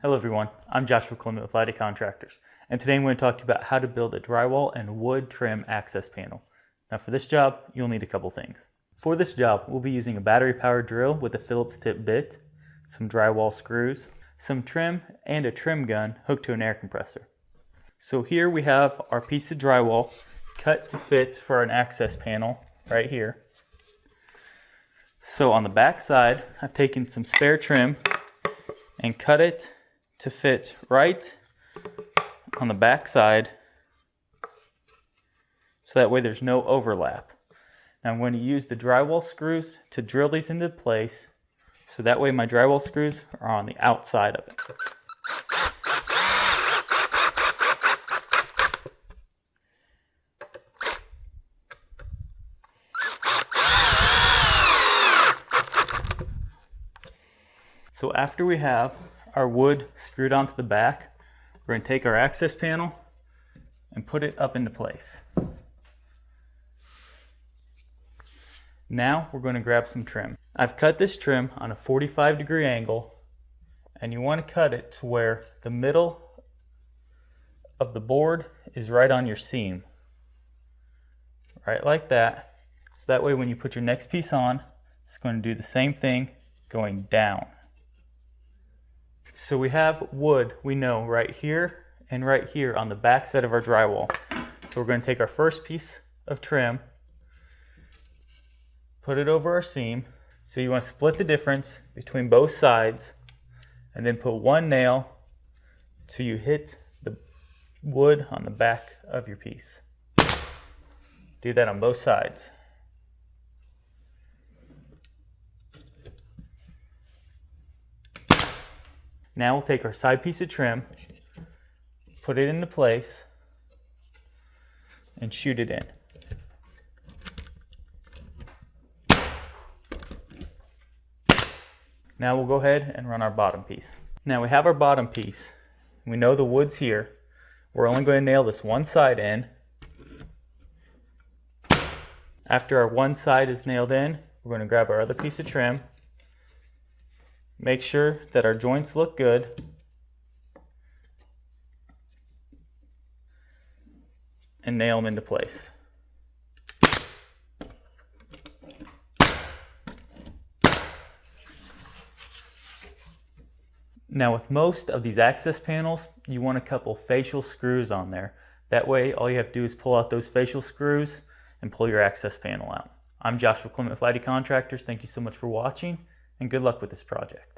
Hello everyone, I'm Joshua Clement with Lighty Contractors, and today I'm going to talk to you about how to build a drywall and wood trim access panel. Now for this job, you'll need a couple things. For this job, we'll be using a battery-powered drill with a Phillips tip bit, some drywall screws, some trim, and a trim gun hooked to an air compressor. So here we have our piece of drywall cut to fit for an access panel right here. So on the back side, I've taken some spare trim and cut it to fit right on the back side, so that way there's no overlap. Now I'm going to use the drywall screws to drill these into place, so that way my drywall screws are on the outside of it. So after we have our wood screwed onto the back, we're going to take our access panel and put it up into place. Now we're going to grab some trim. I've cut this trim on a 45-degree angle, and you want to cut it to where the middle of the board is right on your seam. Right like that. So that way when you put your next piece on, it's going to do the same thing going down. So we have wood, we know, right here and right here on the back side of our drywall. So we're going to take our first piece of trim, put it over our seam. So you want to split the difference between both sides and then put one nail till you hit the wood on the back of your piece. Do that on both sides. Now we'll take our side piece of trim, put it into place, and shoot it in. Now we'll go ahead and run our bottom piece. Now we have our bottom piece. We know the wood's here. We're only going to nail this one side in. After our one side is nailed in, we're going to grab our other piece of trim. Make sure that our joints look good. And nail them into place. Now with most of these access panels, you want a couple facial screws on there. That way all you have to do is pull out those facial screws and pull your access panel out. I'm Joshua Clement with Lighty Contractors. Thank you so much for watching, and good luck with this project.